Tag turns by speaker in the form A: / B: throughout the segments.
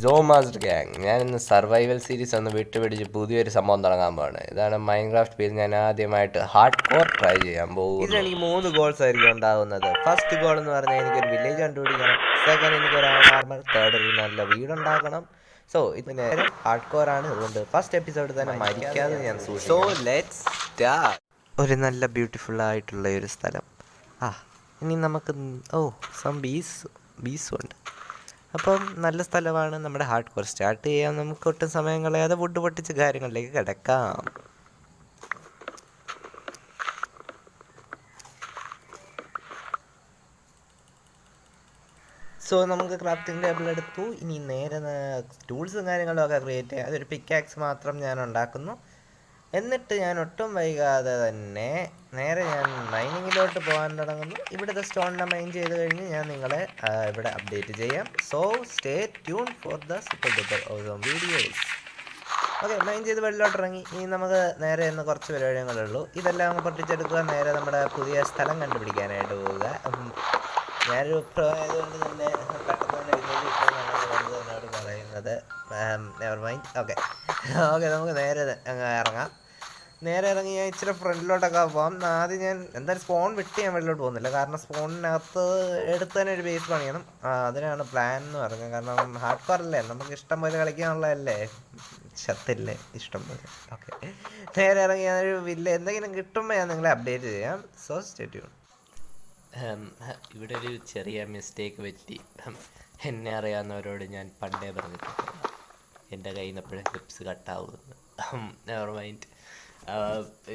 A: സോമാസ്റ്റർ gang ഞാനിന്ന് survival series ഒന്ന് വിട്ടുപിടിച്ച് പുതിയൊരു സംഭവം തുടങ്ങാൻ പോവാണ്. ഇതാണ് മൈൻക്രാഫ്റ്റ് പേര്. ഞാൻ ആദ്യമായിട്ട് ഹാർഡ് കോർ ട്രൈ ചെയ്യാൻ പോകും. ഇതിലെനിക്ക് 3 ഗോൾസ് ആയിരിക്കും ഉണ്ടാകുന്നത്. ഫസ്റ്റ് ഗോൾ എന്ന് പറഞ്ഞാൽ എനിക്കൊരു വില്ലേജ് കണ്ടുപിടിക്കണം. സെക്കൻഡ് എനിക്കൊരു ആർമർ. തേർഡ് ഒരു നല്ല വീടുണ്ടാക്കണം. സോ ഇതിന് ഹാർഡ് കോർ ആണ്. അതുകൊണ്ട് ഫസ്റ്റ് എപ്പിസോഡ് തന്നെ മരിക്കാതെ ഞാൻ സൂക്ഷിക്കും. So let's start. ഒരു നല്ല ബ്യൂട്ടിഫുൾ ആയിട്ടുള്ള ഒരു സ്ഥലം. ഇനി നമുക്ക് സം ബീസും ഉണ്ട്. അപ്പം നല്ല സ്ഥലമാണ്. നമ്മുടെ ഹാർഡ് കോർ സ്റ്റാർട്ട് ചെയ്യാം. നമുക്ക് ഒട്ടും സമയം കളയാതെ വുഡ് പൊട്ടിച്ച് കാര്യങ്ങളിലേക്ക് കിടക്കാം. സോ നമുക്ക് ക്രാഫ്റ്റിംഗ് ടേബിൾ എടുത്തു. ഇനി നേരെ ടൂൾസും കാര്യങ്ങളും ഒക്കെ ക്രിയേറ്റ് ചെയ്യാം. അതൊരു പിക്കാക്സ് മാത്രം ഞാൻ ഉണ്ടാക്കുന്നു. എന്നിട്ട് ഞാൻ ഒട്ടും വൈകാതെ തന്നെ നേരെ ഞാൻ മൈനിങ്ങിലോട്ട് പോകാൻ തുടങ്ങുന്നു. ഇവിടുത്തെ സ്റ്റോണിനെ മൈൻ ചെയ്ത് കഴിഞ്ഞ് ഞാൻ നിങ്ങളെ ഇവിടെ അപ്ഡേറ്റ് ചെയ്യാം. So stay tune for the super duper awesome videos. Okay, mine ചെയ്ത് വെള്ളിലോട്ട് ഇറങ്ങി. ഇനി നമുക്ക് നേരെ ഇന്ന് കുറച്ച് പരിപാടികളുള്ളൂ. ഇതെല്ലാം പൊട്ടിച്ചെടുക്കുക. നേരെ നമ്മുടെ പുതിയ സ്ഥലം കണ്ടുപിടിക്കാനായിട്ട് പോവുക. ഞാനൊരു പ്രോ ആയതുകൊണ്ട് തന്നെ പെട്ടെന്ന് തന്നെ വില്ലേജ് കിട്ടുമെന്നാണ് എന്നോട് പറയുന്നത്. Never mind. ഓക്കെ, നമുക്ക് നേരെ ഇറങ്ങാം. നേരെ ഇറങ്ങി ഞാൻ ഇച്ചിരി ഫ്രണ്ടിലോട്ടൊക്കെ പോകാം. ആദ്യം ഞാൻ എന്തായാലും സ്പോൺ വിട്ട് ഞാൻ വെള്ളിലോട്ട് പോകുന്നില്ല. കാരണം സ്പോണിനകത്ത് എടുത്ത് തന്നെ ഒരു ബേസ് പണിയണം. അതിനാണ് പ്ലാൻ എന്ന് പറഞ്ഞത്. കാരണം ഹാർഡ് കോർ അല്ലേ, നമുക്ക് ഇഷ്ടം പോലെ കളിക്കാനുള്ളതല്ലേ, ചത്തില്ലേ ഇഷ്ടം പോലെ. ഓക്കെ, നേരെ ഇറങ്ങി ഞാനൊരു എന്തെങ്കിലും കിട്ടുമ്പോൾ ഞാൻ നിങ്ങളെ അപ്ഡേറ്റ് ചെയ്യാം. So stay tune. ഇവിടെ ഒരു ചെറിയ മിസ്റ്റേക്ക് പറ്റി. എന്നെ അറിയാവുന്നവരോട് ഞാൻ പണ്ടേ പറഞ്ഞിട്ടുണ്ട് എൻ്റെ കയ്യിൽ നിന്ന് എപ്പോഴും ഹിപ്സ് കട്ടാവുമെന്ന്. Never mind.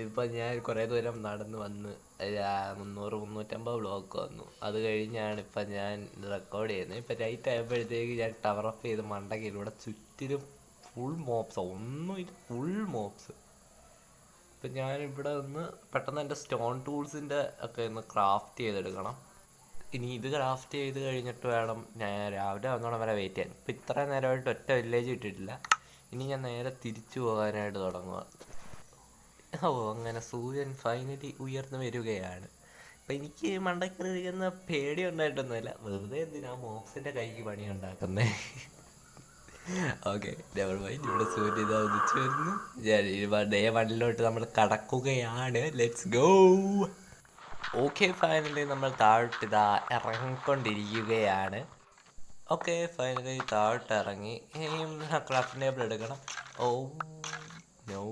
A: ഇപ്പം ഞാൻ കുറേ ദൂരം നടന്ന് വന്ന് 300-350 ബ്ലോക്ക് വന്നു. അത് കഴിഞ്ഞാണ് ഇപ്പം ഞാൻ റെക്കോർഡ് ചെയ്യുന്നത്. ഇപ്പം നൈറ്റ് ആയപ്പോഴത്തേക്ക് ഞാൻ ടവർ ഓഫ് ചെയ്ത് മണ്ടയ്ക്ക് ഇവിടെ ചുറ്റിലും ഫുൾ മോപ്സ്, ഒന്നുമില്ല, ഫുൾ മോപ്സ്. ഇപ്പം ഞാനിവിടെ ഒന്ന് പെട്ടെന്ന് എൻ്റെ സ്റ്റോൺ ടൂൾസിൻ്റെ ഒക്കെ ഒന്ന് ക്രാഫ്റ്റ് ചെയ്തെടുക്കണം. ഇനി ഇത് ക്രാഫ്റ്റ് ചെയ്ത് കഴിഞ്ഞിട്ട് വേണം ഞാൻ രാവിലെ വന്നോളം വരെ വെയിറ്റ് ചെയ്യാൻ. ഇപ്പം ഇത്രയും നേരമായിട്ട് ഒറ്റ വില്ലേജ് ഇട്ടിട്ടില്ല. ഇനി ഞാൻ നേരെ തിരിച്ചു പോകാനായിട്ട് തുടങ്ങുക. അങ്ങനെ സൂര്യൻ ഫൈനലി ഉയർന്നു വരികയാണ്. അപ്പം എനിക്ക് മണ്ടക്കറിയിരിക്കുന്ന പേടി ഉണ്ടായിട്ടൊന്നുമില്ല. വെറുതെ എന്തിനാ മോക്സിൻ്റെ കൈക്ക് പണി ഉണ്ടാക്കുന്നേ. Okay, never mind. ഇവിടെ സൂര്യൻ ഇതാ ഉദിച്ചു വരുന്നു. ഡേ 1 നമ്മൾ കടക്കുകയാണ്. Let's go. ഓക്കെ, ഫൈനലി നമ്മൾ താഴോട്ട് ഇതാ ഇറങ്ങിക്കൊണ്ടിരിക്കുകയാണ്. ഓക്കെ, ഫൈനലി താഴോട്ട് ഇറങ്ങി. ഇനിയും ക്രാഫ്റ്റ് ടേബിൾ എടുക്കണം. നോ.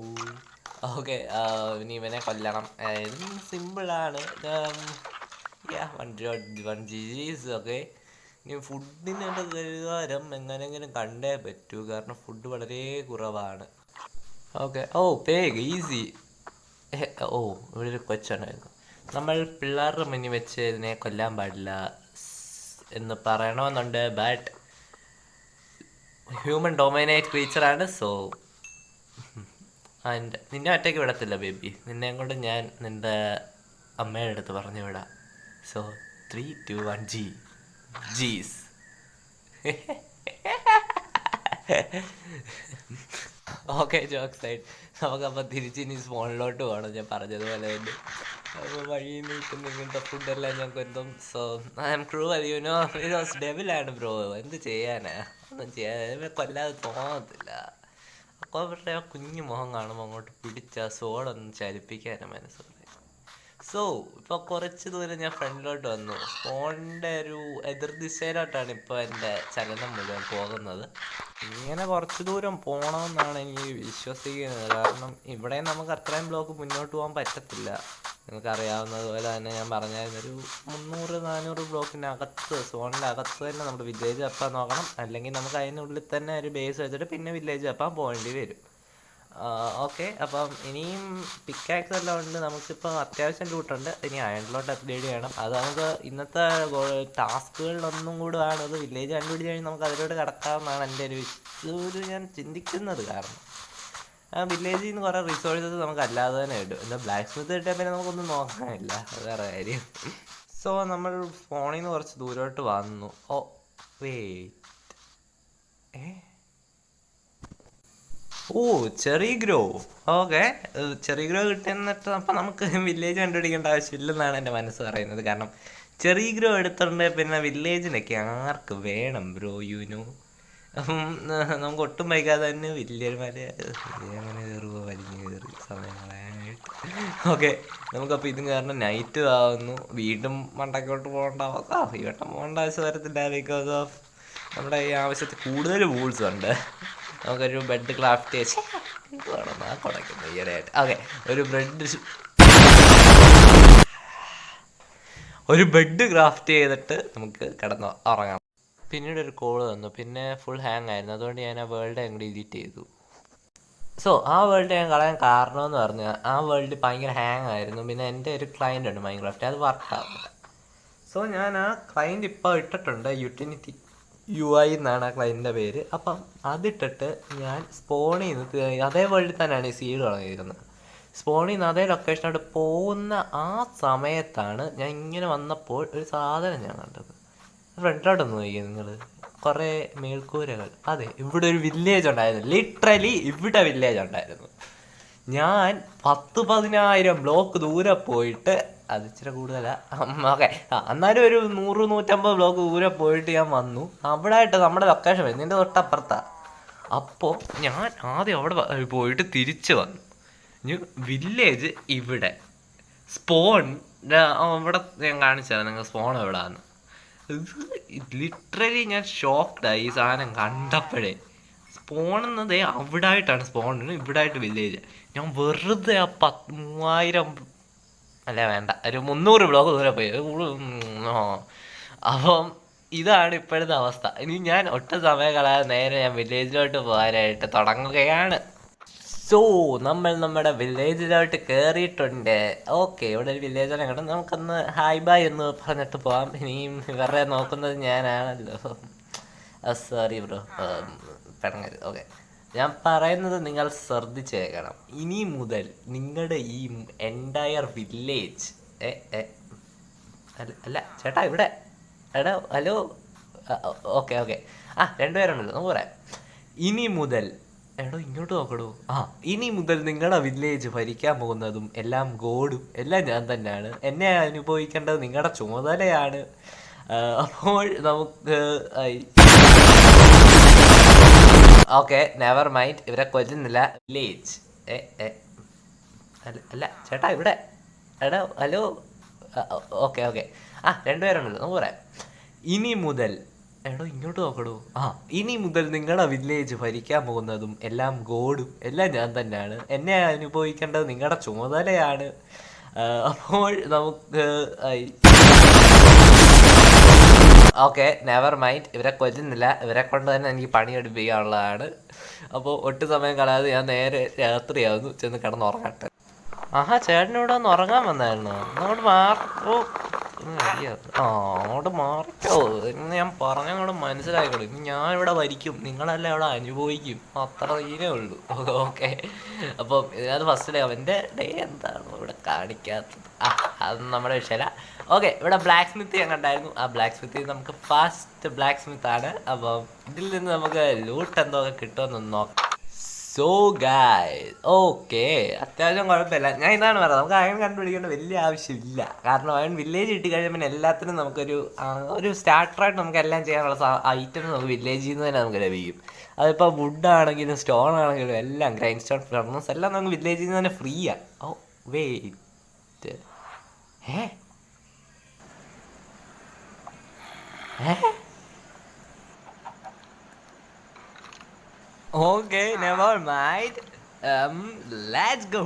A: ഓക്കെ, ഇനി ഇവനെ കൊല്ലണം. ഇതും സിമ്പിളാണ്. 1 GGs. ഓക്കെ, ഇനി ഫുഡിനുള്ള കരുതാരം എങ്ങനെയെങ്കിലും കണ്ടേ പറ്റൂ. കാരണം ഫുഡ് വളരെ കുറവാണ്. ഓക്കെ, പേഗ് ഈസി. ഇവിടെ ഒരു കൊച്ചുണ്ടായിരുന്നു. നമ്മൾ പിള്ളേരുടെ മുന്നിൽ വെച്ച് ഇതിനെ കൊല്ലാൻ പാടില്ല എന്ന് പറയണമെന്നുണ്ട്. ബട്ട് ഹ്യൂമൻ ഡൊമിനേറ്റ് ക്രീച്ചറാണ്. സോ നിന്നെ ഒറ്റയ്ക്ക് വിടത്തില്ല ബേബി. നിന്നെയും കൊണ്ട് ഞാൻ നിൻ്റെ അമ്മയുടെ അടുത്ത് പറഞ്ഞു വിടാം. So 3, 2, 1 jeez. Okay, joke side. നമുക്കപ്പോൾ തിരിച്ചിനി സ്പോണിലോട്ട് പോകണം. ഞാൻ പറഞ്ഞതുപോലെ തന്നെ അപ്പോൾ വഴിയിൽ നിൽക്കുന്ന ഇങ്ങനത്തെ ഫുഡെല്ലാം ഞാൻ കൊണ്ടും. So I M cruel, you know. ഇത് ഡെവിലാണ് ബ്രോ. എന്ത് ചെയ്യാനാ, ഒന്നും ചെയ്യാൻ കൊല്ലാതെ തോന്നത്തില്ല. അപ്പോൾ അവരുടെ ആ കുഞ്ഞു മുഖം കാണുമ്പോൾ അങ്ങോട്ട് പിടിച്ച സോളൊന്നും ചലിപ്പിക്കാനും മനസ്സിലായി. സോ ഇപ്പോൾ കുറച്ച് ദൂരം ഞാൻ ഫ്രണ്ടിലോട്ട് വന്നു. സ്പോണിൻ്റെ ഒരു എതിർദിശയിലോട്ടാണ് ഇപ്പോൾ എൻ്റെ ചലനം മുഴുവൻ പോകുന്നത്. ഇങ്ങനെ കുറച്ച് ദൂരം പോകണമെന്നാണ് എനിക്ക് വിശ്വസിക്കുന്നത്. കാരണം ഇവിടെ നമുക്ക് അത്രയും ബ്ലോക്ക് മുന്നോട്ട് പോകാൻ പറ്റത്തില്ല. നിങ്ങൾക്കറിയാവുന്നതുപോലെ തന്നെ ഞാൻ പറഞ്ഞായിരുന്നൊരു 300-400 ബ്ലോക്കിനകത്ത്, സോണിൻ്റെ അകത്ത് തന്നെ നമ്മുടെ വില്ലേജ് വെപ്പാൻ നോക്കണം. അല്ലെങ്കിൽ നമുക്ക് അതിനുള്ളിൽ തന്നെ ഒരു ബേസ് വെച്ചിട്ട് പിന്നെ വില്ലേജ് വെപ്പാൻ പോകേണ്ടി വരും. ഓക്കെ, അപ്പം ഇനിയും പിക്കാക്സ് എല്ലാം ഉണ്ട്. നമുക്കിപ്പോൾ അത്യാവശ്യം ലൂട്ടുണ്ട്. ഇനി അയണിലോട്ട് അപ്ഗ്രേഡ് ചെയ്യണം. അത് നമുക്ക് ഇന്നത്തെ ടാസ്കുകളിലൊന്നും കൂടെ ആണ്. അത് വില്ലേജ് കണ്ടുപിടിച്ച് കഴിഞ്ഞാൽ നമുക്ക് അതിലോട്ട് കിടക്കാമെന്നാണ് എൻ്റെ ഒരു ഞാൻ ചിന്തിക്കുന്നത്. കാരണം വില്ലേജിൽ നിന്ന് കുറേ റിസോഴ്സസ് നമുക്ക് അല്ലാതെ തന്നെ കിട്ടും. എന്താ ബ്ലാക്ക് സ്മിത്ത് കിട്ടിയാൽ പിന്നെ നമുക്കൊന്നും നോക്കാനില്ല, വേറെ കാര്യം. സോ നമ്മൾ ഫോണിൽ നിന്ന് കുറച്ച് ദൂരോട്ട് വന്നു. Cherry grove. Okay, cherry grove കിട്ടുന്നിട്ട് അപ്പം നമുക്ക് വില്ലേജ് കണ്ടുപിടിക്കേണ്ട ആവശ്യമില്ലെന്നാണ് എൻ്റെ മനസ്സ് പറയുന്നത്. കാരണം ചെറി ഗ്രോ എടുത്തിട്ടുണ്ടെങ്കിൽ പിന്നെ വില്ലേജിനൊക്കെ ആർക്ക് വേണം ബ്രോ, യുനോ. അപ്പം നമുക്ക് ഒട്ടും വൈകാതെ തന്നെ വലിയൊരു മല അങ്ങനെ കയറുക വലിഞ്ഞ് കയറി സമയം കളയാനായിട്ട്. ഓക്കെ, നമുക്കപ്പോൾ ഇതും കാരണം നൈറ്റ് ആവുന്നു. വീണ്ടും മണ്ടക്കോട്ട് പോകേണ്ട അവസ്ഥ. ഈ വട്ടം പോകേണ്ട ആവശ്യം വരത്തില്ല, ബിക്കോസ് ഓഫ് നമ്മുടെ ഈ ആവശ്യത്തിൽ കൂടുതൽ വൂൾസ് ഉണ്ട്. നമുക്കൊരു ബെഡ് ക്രാഫ്റ്റ് എന്തുവാണെന്ന് ആ കുടയ്ക്കുന്നു ഈയിടെയായിട്ട്. ഓക്കെ, ഒരു ബെഡ് ക്രാഫ്റ്റ് ചെയ്തിട്ട് നമുക്ക് കിടന്ന് ഉറങ്ങാം. പിന്നീട് ഒരു കോള് തന്നു, പിന്നെ ഫുൾ ഹാങ് ആയിരുന്നു. അതുകൊണ്ട് ഞാൻ ആ വേൾഡ് അങ്ങോട്ട് ഡിലീറ്റ് ചെയ്തു. സോ ആ വേൾഡ് ഞാൻ കളയാൻ കാരണമെന്ന് പറഞ്ഞാൽ ആ വേൾഡ് ഭയങ്കര ഹാങ് ആയിരുന്നു. പിന്നെ എൻ്റെ ഒരു ക്ലയൻ്റ് ഉണ്ട് മൈൻക്രാഫ്റ്റ്, അത് വർക്കാവില്ല. സോ ഞാൻ ആ ക്ലയൻറ്റ് ഇപ്പോൾ ഇട്ടിട്ടുണ്ട്, യൂട്ടിലിറ്റി UI എന്നാണ് ആ ക്ലയൻറ്റിൻ്റെ പേര്. അപ്പം അതിട്ടിട്ട് ഞാൻ സ്പോണിൽ നിന്ന് അതേ വേൾഡിൽ തന്നെയാണ് ഈ സീഡ് തുടങ്ങിയിരിക്കുന്നത്. സ്പോണിൽ നിന്ന് അതേ ലൊക്കേഷനോട്ട് പോകുന്ന ആ സമയത്താണ് ഞാൻ ഇങ്ങനെ വന്നപ്പോൾ ഒരു സാധനം ഞാൻ കണ്ടത്. ഫ്രണ്ടിലോട്ടൊന്ന് നോക്കിയാൽ നിങ്ങൾ, കുറേ മേൽക്കൂരകൾ. അതെ, ഇവിടെ ഒരു വില്ലേജ് ഉണ്ടായിരുന്നു. ലിറ്ററലി ഇവിടെ വില്ലേജ് ഉണ്ടായിരുന്നു. ഞാൻ 10,000 ബ്ലോക്ക് ദൂരെ പോയിട്ട്, അത് ഇച്ചിരി കൂടുതലാണ്, ഓക്കെ, എന്നാലും ഒരു 100-150 ബ്ലോക്ക് ദൂരെ പോയിട്ട് ഞാൻ വന്നു. അവിടെ ആയിട്ട് നമ്മുടെ ലൊക്കേഷൻ വരുന്നു, ഇതിൻ്റെ തൊട്ടപ്പുറത്താണ്. അപ്പോൾ ഞാൻ ആദ്യം അവിടെ പോയിട്ട് തിരിച്ച് വന്നു. വില്ലേജ് ഇവിടെ, സ്പോൺ ഇവിടെ ഞാൻ കാണിച്ചതാണ് നിങ്ങൾ സ്പോൺ എവിടെയാണ്. ലിറ്ററലി ഞാൻ ഷോക്ക്ഡായി ഈ സാധനം കണ്ടപ്പോഴേ. സ്പോണെന്നത് അവിടെ ആയിട്ടാണ് സ്പോണിന്, ഇവിടെ ആയിട്ട് വില്ലേജ്. ഞാൻ വെറുതെ ആ 3000 അല്ല വേണ്ട, ഒരു 300 ബ്ലോക്ക് ദൂരെ പോയി. അപ്പം ഇതാണ് ഇപ്പോഴത്തെ അവസ്ഥ. ഇനി ഞാൻ ഒട്ടും സമയം കളയാതെ നേരെ ഞാൻ വില്ലേജിലോട്ട് പോകാനായിട്ട് തുടങ്ങുകയാണ്. സോ നമ്മൾ നമ്മുടെ വില്ലേജിലോട്ട് കയറിയിട്ടുണ്ട്. ഓക്കെ, ഇവിടെ ഒരു വില്ലേജിനെ കണ്ട് നമുക്കൊന്ന് ഹായ് ബായ് എന്ന് പറഞ്ഞിട്ട് പോവാം. ഇനിയും ഇവരുടെ നോക്കുന്നത് ഞാനാണല്ലോ, സോറി ബ്രോ, പറഞ്ഞത്. ഓക്കെ, ഞാൻ പറയുന്നത് നിങ്ങൾ ശ്രദ്ധിച്ചേക്കണം. ഇനി മുതൽ നിങ്ങളുടെ ഈ എൻറ്റയർ വില്ലേജ് അല്ല ചേട്ടാ ഇവിടെ, എടാ ഹലോ, ഓക്കെ ഓക്കെ, രണ്ടുപേരുണ്ടല്ലോ, നമുക്ക് പറയാം. ഇനി മുതൽ എടോ ഇങ്ങോട്ട് നോക്കടോ. ഇനി മുതൽ നിങ്ങളുടെ വില്ലേജ് ഭരിക്കാൻ പോകുന്നതും എല്ലാം ഗോഡും എല്ലാം ഞാൻ തന്നെയാണ്. എന്നെ അനുഭവിക്കേണ്ടത് നിങ്ങളുടെ ചുമതലയാണ്. അപ്പോൾ നമുക്ക് ഓക്കെ, നെവർ മൈൻഡ്, ഇവരെ കൊല്ലുന്നില്ല. വില്ലേജ് അല്ല ചേട്ടാ ഇവിടെ, എടാ ഹലോ, ഓക്കെ ഓക്കെ, രണ്ടുപേരുണ്ടല്ലോ, നമുക്ക് പറയാം. ഇനി മുതൽ എടോ ഇങ്ങോട്ട് നോക്കടോ. ഇനി മുതൽ നിങ്ങളുടെ വില്ലേജ് ഭരിക്കാൻ പോകുന്നതും എല്ലാം ഗോഡും എല്ലാം ഞാൻ തന്നെയാണ്. എന്നെ അനുഭവിക്കേണ്ടത് നിങ്ങളുടെ ചുമതലയാണ്. അപ്പോൾ നമുക്ക് ഓക്കെ, നെവർ മൈൻഡ്, ഇവരെ കൊല്ലുന്നില്ല. ഇവരെ കൊണ്ട് തന്നെ എനിക്ക് പണിയെടുപ്പിക്കാനുള്ളതാണ്. അപ്പോൾ ഒട്ടും സമയം കളയാതെ ഞാൻ നേരെ രാത്രിയാവുന്നു, ചെന്ന് കിടന്നുറങ്ങട്ടെ. ചേട്ടനിവിടെ ഒന്ന് ഉറങ്ങാൻ വന്നായിരുന്നു. അങ്ങോട്ട് മാറോ, അങ്ങോട്ട് മാറിക്കോ എന്ന് ഞാൻ പറഞ്ഞങ്ങോട്ട് മനസ്സിലായിക്കോളൂ. ഇനി ഞാനിവിടെ വരിക്കും, നിങ്ങളെല്ലാം ഇവിടെ അനുഭവിക്കും, അത്ര തീരെ ഉള്ളൂ. ഓക്കെ, അപ്പം ഇതിനകത്ത് ഫസ്റ്റ് ഡേ, അവൻ്റെ ഡേ എന്താണ് ഇവിടെ കാണിക്കാത്തത്? അത് നമ്മുടെ വിഷയമല്ല. ഓക്കെ, ഇവിടെ ബ്ലാക്ക് സ്മിത്ത് ഞാൻ കണ്ടായിരുന്നു. ആ ബ്ലാക്ക് സ്മിത്ത് നമുക്ക് ഫാസ്റ്റ് ബ്ലാക്ക് സ്മിത്ത് ആണ്. അപ്പം ഇതിൽ നിന്ന് നമുക്ക് ലൂട്ട് എന്തൊക്കെ കിട്ടുമെന്നൊന്ന് നോക്കാം. സോ ഗായ്സ്, ഓക്കെ, അത്യാവശ്യം കുഴപ്പമില്ല. ഞാൻ ഇതാണ് പറയുന്നത്, നമുക്ക് അയൺ കണ്ടുപിടിക്കേണ്ട വലിയ ആവശ്യമില്ല. കാരണം അയൺ വില്ലേജ് കിട്ടി കഴിഞ്ഞാൽ പിന്നെ എല്ലാത്തിനും നമുക്കൊരു സ്റ്റാർട്ടറായിട്ട് നമുക്ക് എല്ലാം ചെയ്യാനുള്ള ഐറ്റംസ് നമുക്ക് വില്ലേജിൽ നിന്ന് തന്നെ നമുക്ക് ലഭിക്കും. അതിപ്പോൾ വുഡ് ആണെങ്കിലും സ്റ്റോൺ ആണെങ്കിലും എല്ലാം, ഗ്രൈൻഡ് സ്റ്റോൺ, ഫർണസ് എല്ലാം നമുക്ക് വില്ലേജിൽ നിന്ന് തന്നെ ഫ്രീയാണ്. Wait, okay, never mind, let's go.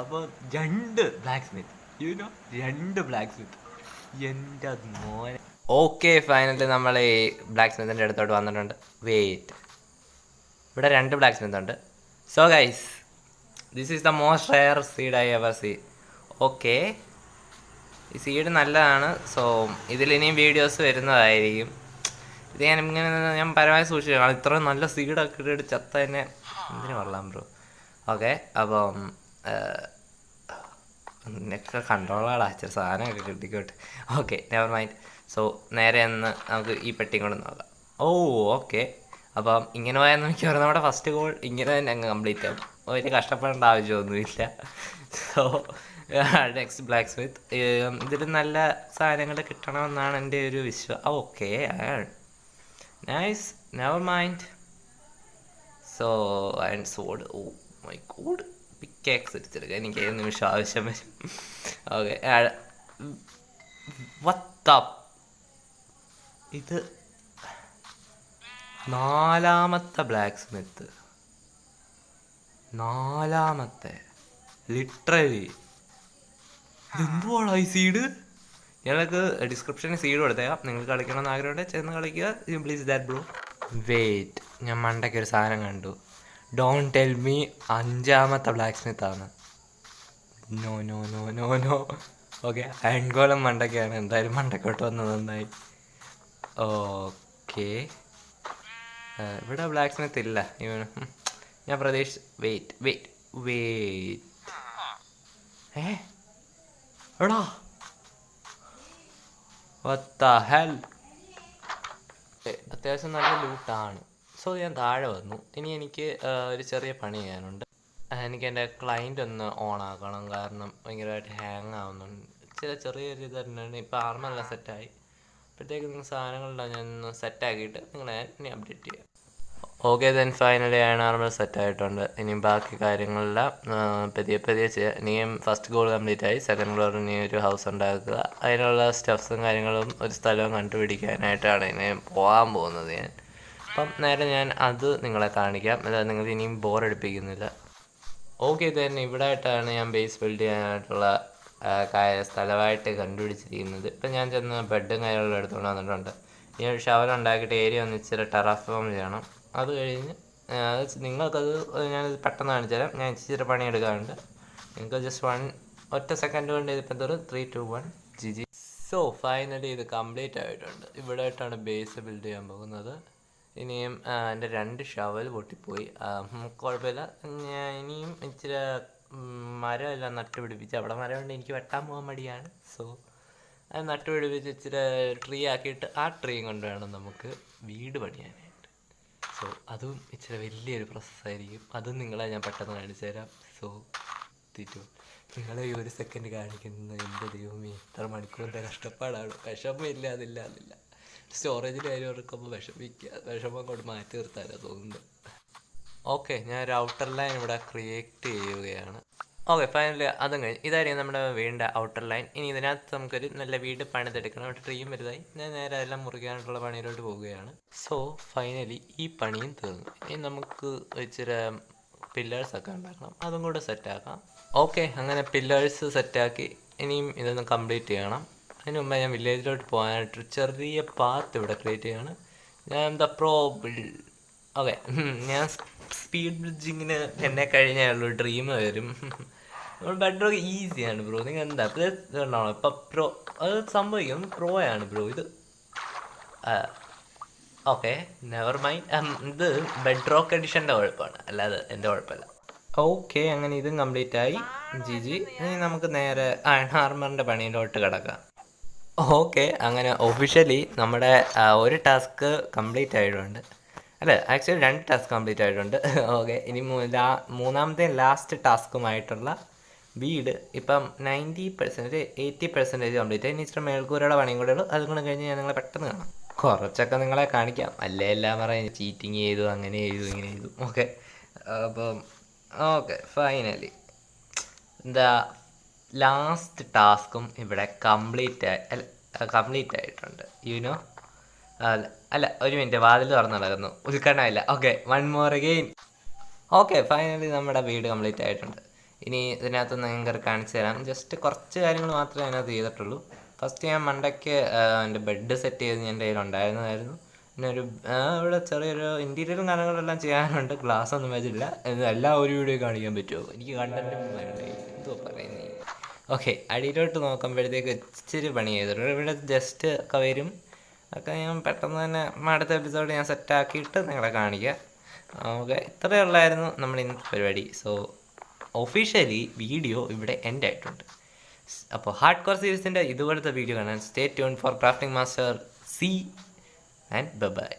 A: അപ്പോൾ 2 ബ്ലാക്ക് സ്മിത്ത്, രണ്ട് ബ്ലാക്ക് സ്മിത്ത്, എൻ്റെ മോനെ. ഓക്കെ, ഫൈനലി നമ്മൾ ഈ ബ്ലാക്ക് സ്മിത്തിൻ്റെ അടുത്തോട്ട് വന്നിട്ടുണ്ട്. വെയിറ്റ്, ഇവിടെ 2 ബ്ലാക്ക് സ്മിത്ത് ഉണ്ട്. So guys, this is the most rare seed I ever see. Okay, ഈ സീഡ് നല്ലതാണ്. സോ ഇതിലിനിയും വീഡിയോസ് വരുന്നതായിരിക്കും. ഇത് ഞാൻ പരമായി സൂക്ഷിച്ചു. ഇത്രയും നല്ല സീഡൊക്കെ ഇട്ടിട്ട് ചത്ത തന്നെ എന്തിനു കൊള്ളാം ബ്രോ. ഓക്കെ, അപ്പം എന്നൊക്കെ കൺട്രോളാടാ, ഇച്ചിരി സാധനമൊക്കെ കിട്ടിക്കോട്ടെ. Okay, never mind. സോ നേരെ ഒന്ന് നമുക്ക് ഈ പെട്ടി കൊണ്ട് നോക്കാം. ഓക്കെ, അപ്പം ഇങ്ങനെ പോയാൽ മിക്കവാറും നമ്മുടെ ഫസ്റ്റ് ഗോൾ ഇങ്ങനെ തന്നെ അങ്ങ് കംപ്ലീറ്റ് ആവും. ഒരു കഷ്ടപ്പെടേണ്ട ആവശ്യമൊന്നുമില്ല. So next blacksmith. ഇതിൽ നല്ല സാധനങ്ങൾ കിട്ടണമെന്നാണ് എൻ്റെ ഒരു വിശ്വാസം. Okay, nice, never mind. So and sword, oh my god, pickaxe എടുത്തെടുക്കുക എനിക്ക് ഏത് നിമിഷം ആവശ്യം വരും. ഓക്കെ, ഇത് 4ാമത്തെ ബ്ലാക്ക് സ്മിത്ത്, 4ാമത്തെ, ലിറ്ററലി. എന്തുവാണ് ഈ സീഡ്? ഞങ്ങൾക്ക് ഡിസ്ക്രിപ്ഷനിൽ സീഡ് കൊടുത്തേക്കാം, നിങ്ങൾ കളിക്കണമെന്ന് ആഗ്രഹമുണ്ടെങ്കിൽ ചെന്ന് കളിക്കുക. Please that bro. വെയിറ്റ്, ഞാൻ മണ്ടയ്ക്ക് ഒരു സാധനം കണ്ടു. ഡോണ്ട് ടെൽ മീ 5ാമത്തെ ബ്ലാക്ക് സ്മിത്താണ്. No no no no no. Okay, iron golem മണ്ടയ്ക്കാണ്. എന്തായാലും മണ്ടക്കോട്ട് വന്നത് നന്നായി. ഓക്കെ, ഇവിടെ ബ്ലാക്ക് സ്മിത്ത് ഇല്ല ഇവന്. ഞാൻ പ്രതീക്ഷിച്ചു. വെയിറ്റ് വെയിറ്റ് വെയിറ്റ്, എടാ what the hell. അത്യാവശ്യം നല്ല ലൂട്ടാണ്. സോ ഞാൻ താഴെ വന്നു. ഇനി എനിക്ക് ഒരു ചെറിയ പണി ചെയ്യാനുണ്ട്. എനിക്ക് എൻ്റെ ക്ലൈൻ്റ് ഒന്ന് ഓൺ ആക്കണം, കാരണം ഭയങ്കരമായിട്ട് ഹാങ് ആവുന്നുണ്ട്. ചെറിയൊരു ഇത് തന്നെയാണ്. ഇപ്പോൾ ആർമെല്ലാം സെറ്റായി. അപ്പോഴത്തേക്ക് നിങ്ങൾ സാധനങ്ങളുണ്ടാവും, ഞാൻ ഒന്ന് സെറ്റാക്കിയിട്ട് നിങ്ങളെ ഇനി അപ്ഡേറ്റ് ചെയ്യാം. Okay, then finally iron armour സെറ്റായിട്ടുണ്ട്. ഇനി ബാക്കി കാര്യങ്ങളെല്ലാം പതിയെ പതിയെ ചെയ്യാം. ഇനിയും ഫസ്റ്റ് ഗോൾ കംപ്ലീറ്റ് ആയി. സെക്കൻഡ് ഗോൾ ഇനി ഒരു ഹൗസ് ഉണ്ടാക്കുക. അതിനുള്ള സ്റ്റെപ്സും കാര്യങ്ങളും ഒരു സ്ഥലവും കണ്ടുപിടിക്കാനായിട്ടാണ് ഇനി പോകാൻ പോകുന്നത് ഞാൻ. അപ്പം നേരെ ഞാൻ അത് നിങ്ങളെ കാണിക്കാം. അതായത് നിങ്ങൾ ഇനിയും ബോറടിപ്പിക്കുന്നില്ല. ഓക്കെ, ദെൻ ഇവിടെ ആയിട്ടാണ് ഞാൻ ബേസ് ബിൽഡ് ചെയ്യാനായിട്ടുള്ള സ്ഥലമായിട്ട് കണ്ടുപിടിച്ചിരിക്കുന്നത്. ഇപ്പം ഞാൻ ചെന്ന് ബെഡും കാര്യങ്ങളും എടുത്തുകൊണ്ട് വന്നിട്ടുണ്ട്. ഇനി ഒരു ഷവർ ഉണ്ടാക്കിയിട്ട് ഏരിയ ഒന്ന് ഇച്ചിരി ടെറാഫോം ചെയ്യണം. അത് കഴിഞ്ഞ് നിങ്ങൾക്കത് ഞാനത് പെട്ടെന്ന് കാണിച്ചു തരാം. ഞാൻ ഇച്ചിരി പണിയെടുക്കാറുണ്ട്. നിങ്ങൾക്ക് ജസ്റ്റ് ഒറ്റ സെക്കൻഡ് കൊണ്ട് ഇതിപ്പോൾ തരും. 3, 2, 1 GG. സോ ഫൈനലി ഇത് കംപ്ലീറ്റ് ആയിട്ടുണ്ട്. ഇവിടെ ആയിട്ടാണ് ബേസ് ബിൽഡ് ചെയ്യാൻ പോകുന്നത്. ഇനിയും എൻ്റെ 2 ഷവൽ പൊട്ടിപ്പോയി. കുഴപ്പമില്ല, ഞാൻ ഇനിയും ഇച്ചിരി മരമെല്ലാം നട്ടുപിടിപ്പിച്ച്, അവിടെ മരമുണ്ട്, എനിക്ക് വെട്ടാൻ പോകാൻ മടിയാണ്. സോ അത് നട്ടുപിടിപ്പിച്ച് ഇച്ചിരി ട്രീ ആക്കിയിട്ട് ആ ട്രീയും കൊണ്ട് വേണം നമുക്ക് വീട് പണിയാനായിട്ട്. സോ അതും ഇച്ചിരി വലിയൊരു പ്രോസസ്സായിരിക്കും. അതും നിങ്ങളെ ഞാൻ പെട്ടെന്ന് കാണിച്ചു തരാം. സോ നിങ്ങളെ ഈ ഒരു സെക്കൻഡ് കാണിക്കുന്നത് എൻ്റെ ദൈവമേ ഇത്ര മണിക്കൂറിൻ്റെ കഷ്ടപ്പാടാണ്. വിഷമമില്ല, അതില്ല. സ്റ്റോറേജിൻ്റെ കാര്യം ഓർക്കുമ്പോൾ വിഷമം കൊണ്ട് മാറ്റി നിർത്താനാണ് തോന്നുന്നത്. ഓക്കെ, ഞാൻ ഒരു ഔട്ടർ ലൈൻ ഇവിടെ ക്രിയേറ്റ് ചെയ്യുകയാണ്. ഓക്കെ, ഫൈനലി അതും കഴിഞ്ഞ് ഇതായിരിക്കും നമ്മുടെ വീടിൻ്റെ ഔട്ടർ ലൈൻ. ഇനി ഇതിനകത്ത് നമുക്കൊരു നല്ല വീട് പണിതെടുക്കണം. അവിടെ ട്രീയും വലുതായി. ഞാൻ നേരെ എല്ലാം മുറിക്കാനായിട്ടുള്ള പണിയിലോട്ട് പോവുകയാണ്. സോ ഫൈനലി ഈ പണിയും തീർന്നു. ഇനി നമുക്ക് ഇച്ചിരി പില്ലേഴ്സൊക്കെ ഉണ്ടാക്കണം, അതും കൂടെ സെറ്റാക്കാം. ഓക്കെ, അങ്ങനെ പില്ലേഴ്സ് സെറ്റാക്കി ഇനിയും ഇതൊന്ന് കംപ്ലീറ്റ് ചെയ്യണം. അതിന് മുമ്പേ ഞാൻ വില്ലേജിലോട്ട് പോകാനായിട്ട് ചെറിയ പാത്ത് ഇവിടെ ക്രിയേറ്റ് ചെയ്യണം. ഞാൻ ഓക്കെ, ഞാൻ സ്പീഡ് ബ്രിഡ്ജിങ്ങിന് എന്നെ കഴിഞ്ഞുള്ള ഡ്രീം വരും. ബെഡ്റോക്ക് ഈസിയാണ് ബ്രോ. നിങ്ങൾ എന്താ ഇതുണ്ടാവണം ഇപ്പം അത് സംഭവിക്കും. പ്രോയാണ് ബ്രോ ഇത്. Okay, never mind. ഇത് ബെഡ്റോക്ക് എഡിഷൻ്റെ കുഴപ്പമാണ്, അല്ലാതെ എൻ്റെ കുഴപ്പമില്ല. ഓക്കെ, അങ്ങനെ ഇതും കംപ്ലീറ്റ് ആയി. GG. ഇനി നമുക്ക് നേരെ അയൺ ആർമറിൻ്റെ പണിയിലോട്ട് കിടക്കാം. ഓക്കെ, അങ്ങനെ ഒഫീഷ്യലി നമ്മുടെ ഒരു ടാസ്ക് കംപ്ലീറ്റ് ആയിട്ടുണ്ട്. അല്ല, ആക്ച്വലി 2 ടാസ്ക് കംപ്ലീറ്റ് ആയിട്ടുണ്ട്. ഓക്കെ, ഇനി മൂന്നാമത്തെ ലാസ്റ്റ് ടാസ്കുമായിട്ടുള്ള വീട് ഇപ്പം 90%, 80% കംപ്ലീറ്റ് ആയി. ഇനി ഇച്ചിരി മേൽക്കൂരയുടെ പണിയും കൂടെ ഉള്ളൂ. അതും കൂടെ കഴിഞ്ഞ് ഞാൻ നിങ്ങളെ പെട്ടെന്ന് കാണാം. കുറച്ചൊക്കെ നിങ്ങളെ കാണിക്കാം. അല്ലേ എല്ലാം പറയും ചീറ്റിങ് ചെയ്തു, അങ്ങനെ ചെയ്തു, ഇങ്ങനെ ചെയ്തു. ഓക്കെ, അപ്പം ഓക്കെ, ഫൈനലി എന്താ ലാസ്റ്റ് ടാസ്കും ഇവിടെ കംപ്ലീറ്റ് ആയിട്ടുണ്ട്. യുനോ അല്ല, ഒരു മിനിറ്റ്, വാതിൽ തുറന്ന് നടക്കുന്നു, ഉദ്ഘാടനമില്ല. Okay, 1 more again. Okay, finally നമ്മുടെ വീട് കംപ്ലീറ്റ് ആയിട്ടുണ്ട്. ഇനി ഇതിനകത്ത് ഞാൻ കാണിച്ചു തരാം. ജസ്റ്റ് കുറച്ച് കാര്യങ്ങൾ മാത്രമേ അതിനകത്ത് ചെയ്തിട്ടുള്ളൂ. ഫസ്റ്റ് ഞാൻ മണ്ടയ്ക്ക് എൻ്റെ ബെഡ് സെറ്റ് ചെയ്ത് എൻ്റെ കയ്യിലുണ്ടായിരുന്നതായിരുന്നു. പിന്നെ ഇവിടെ ചെറിയൊരു ഇൻറ്റീരിയറും കാര്യങ്ങളെല്ലാം ചെയ്യാനുണ്ട്. ഗ്ലാസ് ഒന്നും വെച്ചില്ല. എല്ലാം ഒരു വീഡിയോ കാണിക്കാൻ പറ്റുമോ? എനിക്ക് കണ്ടൻറ്റും എന്തോ പറയുന്നത്. ഓക്കെ, അടിയിലോട്ട് നോക്കുമ്പോഴത്തേക്ക് ഇച്ചിരി പണി ചെയ്തിട്ടുണ്ട്. ഇവിടെ ജസ്റ്റ് ഒക്കെ വരും. ഒക്കെ ഞാൻ പെട്ടെന്ന് തന്നെ അടുത്ത എപ്പിസോഡ് ഞാൻ സെറ്റാക്കിയിട്ട് നിങ്ങളെ കാണിക്കാം. ഓക്കെ, ഇത്രയേ ഉള്ളായിരുന്നു നമ്മൾ ഇന്നത്തെ പരിപാടി. സോ ഒഫീഷ്യലി വീഡിയോ ഇവിടെ എൻഡ് ആയിട്ടുണ്ട്. അപ്പോൾ ഹാർഡ് കോർ സീരീസിൻ്റെ ഇതുപോലത്തെ വീഡിയോ കാണാൻ stay tune for crafting master. See and by.